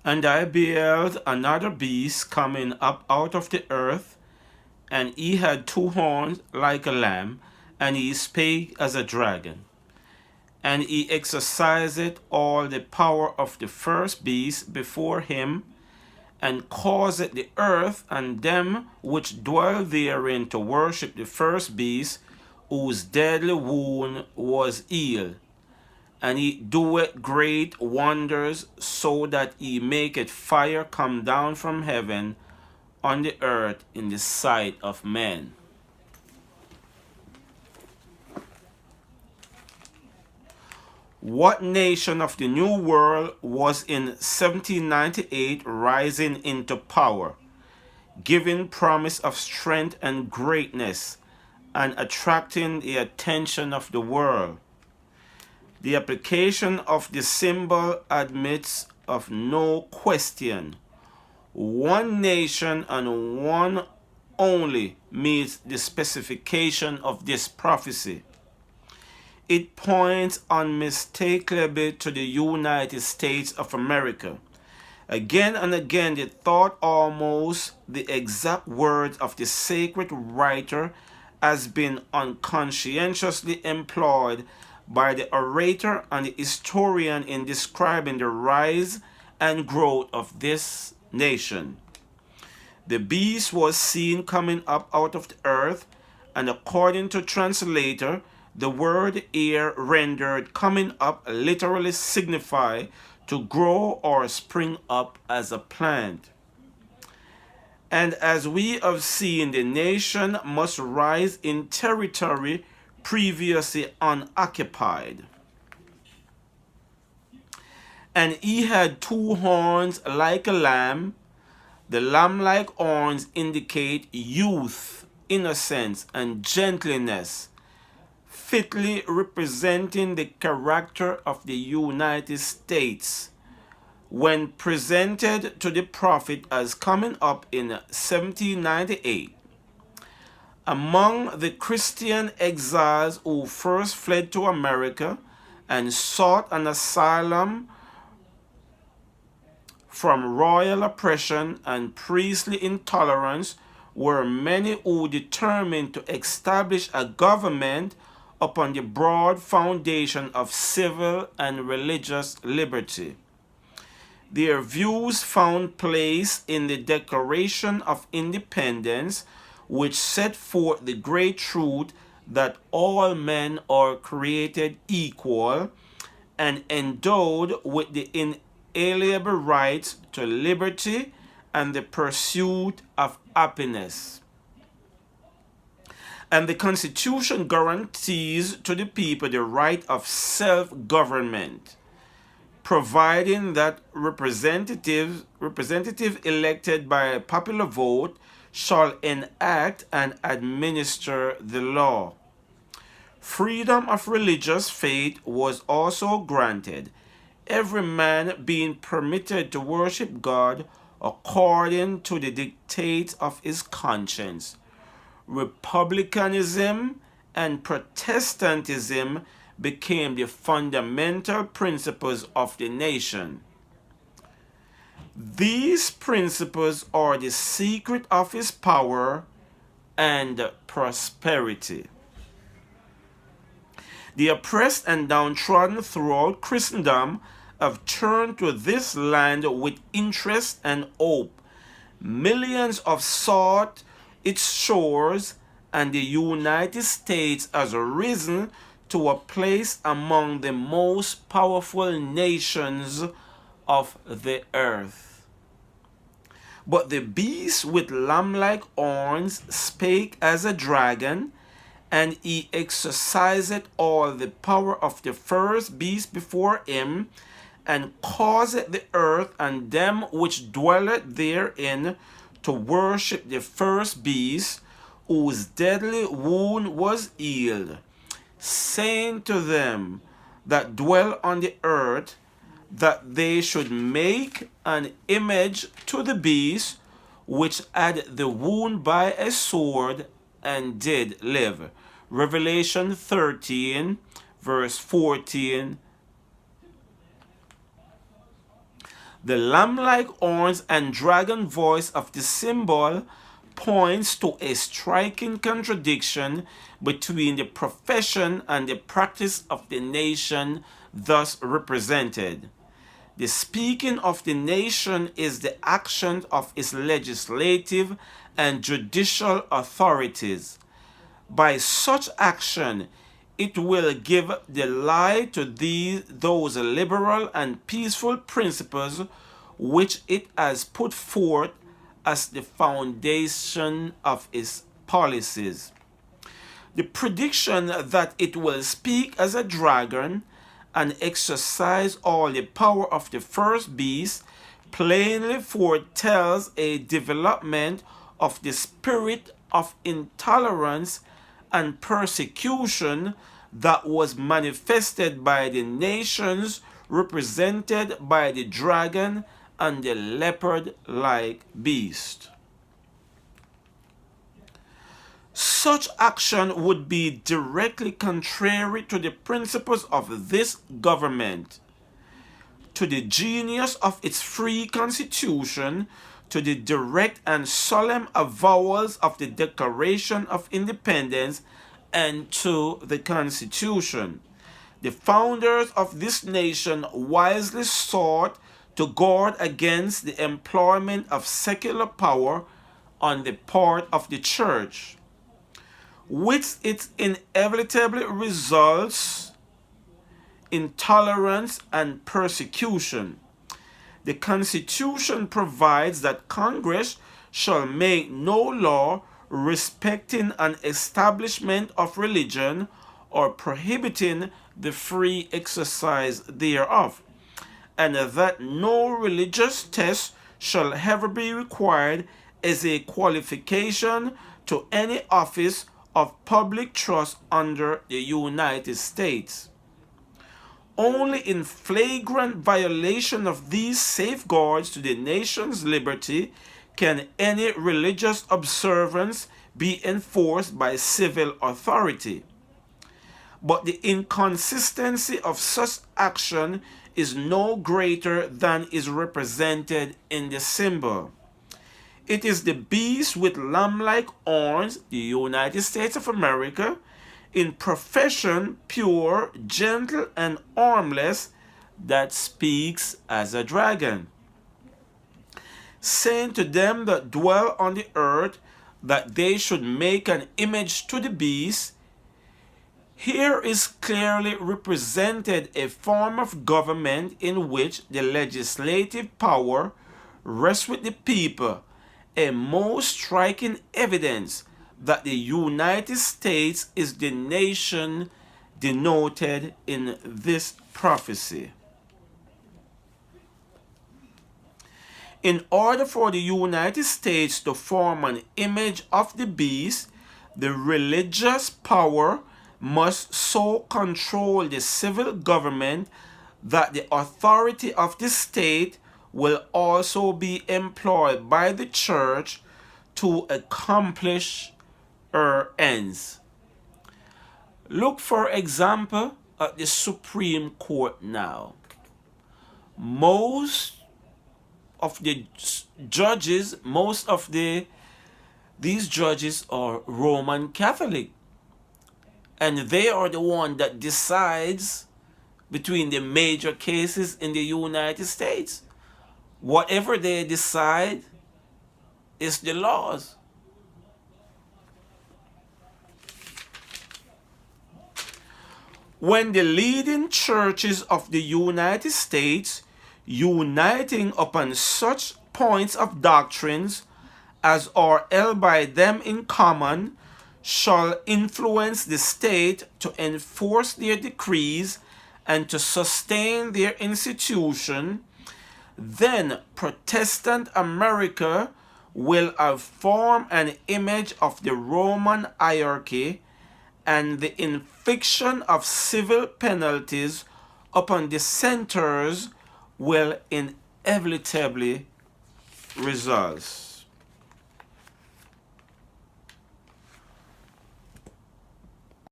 And I beheld another beast coming up out of the earth, and he had two horns like a lamb, and he spake as a dragon. And he exercised all the power of the first beast before him, and caused the earth and them which dwell therein to worship the first beast, whose deadly wound was healed. And he doeth great wonders, so that he maketh fire come down from heaven on the earth in the sight of men. What nation of the New World was in 1798 rising into power, giving promise of strength and greatness, and attracting the attention of the world? The application of the symbol admits of no question. One nation and one only meets the specification of this prophecy. It points unmistakably to the United States of America. Again and again, the thought, almost the exact words of the sacred writer, has been unconscientiously employed by the orator and the historian in describing the rise and growth of this nation. The beast was seen coming up out of the earth, and according to translator, the word here rendered coming up literally signify to grow or spring up as a plant. And as we have seen, the nation must rise in territory previously unoccupied. And he had two horns like a lamb. The lamb-like horns indicate youth, innocence, and gentleness, fitly representing the character of the United States. When presented to the prophet as coming up in 1798, among the Christian exiles who first fled to America and sought an asylum from royal oppression and priestly intolerance were many who determined to establish a government upon the broad foundation of civil and religious liberty. Their views found place in the Declaration of Independence, which set forth the great truth that all men are created equal and endowed with the inalienable rights to liberty and the pursuit of happiness. And the Constitution guarantees to the people the right of self-government, providing that representative elected by a popular vote shall enact and administer the law. Freedom of religious faith was also granted, every man being permitted to worship God according to the dictates of his conscience. Republicanism and Protestantism became the fundamental principles of the nation. These principles are the secret of his power and prosperity. The oppressed and downtrodden throughout Christendom have turned to this land with interest and hope. Millions have sought its shores, and the United States has risen to a place among the most powerful nations of the earth. But the beast with lamb-like horns spake as a dragon, and he exercised all the power of the first beast before him, and caused the earth and them which dwelleth therein to worship the first beast, whose deadly wound was healed, saying to them that dwell on the earth, that they should make an image to the beast, which had the wound by a sword and did live. Revelation 13, verse 14. The lamb-like horns and dragon voice of the symbol points to a striking contradiction between the profession and the practice of the nation thus represented. The speaking of the nation is the action of its legislative and judicial authorities. By such action, it will give the lie to those liberal and peaceful principles which it has put forth as the foundation of its policies. The prediction that it will speak as a dragon and exercise all the power of the first beast plainly foretells a development of the spirit of intolerance and persecution that was manifested by the nations represented by the dragon and the leopard-like beast. Such action would be directly contrary to the principles of this government, to the genius of its free constitution, to the direct and solemn avowals of the Declaration of Independence, and to the Constitution. The founders of this nation wisely sought to guard against the employment of secular power on the part of the church, with its inevitably results intolerance and persecution. The Constitution provides that Congress shall make no law respecting an establishment of religion or prohibiting the free exercise thereof, and that no religious test shall ever be required as a qualification to any office of public trust under the United States. Only in flagrant violation of these safeguards to the nation's liberty can any religious observance be enforced by civil authority. But the inconsistency of such action is no greater than is represented in the symbol. It is the beast with lamb-like horns, the United States of America, in profession pure, gentle, and harmless, that speaks as a dragon, saying to them that dwell on the earth that they should make an image to the beast. Here is clearly represented a form of government in which the legislative power rests with the people, a most striking evidence that the United States is the nation denoted in this prophecy. In order for the United States to form an image of the beast, the religious power must so control the civil government that the authority of the state will also be employed by the church to accomplish her ends. Look, for example, at the Supreme Court now. Most of the judges, these judges are Roman Catholic, and they are the one that decides between the major cases in the United States. Whatever they decide is the laws. When the leading churches of the United States, uniting upon such points of doctrines as are held by them in common, shall influence the state to enforce their decrees and to sustain their institution, then Protestant America will have formed an image of the Roman hierarchy, and the infliction of civil penalties upon dissenters will inevitably result.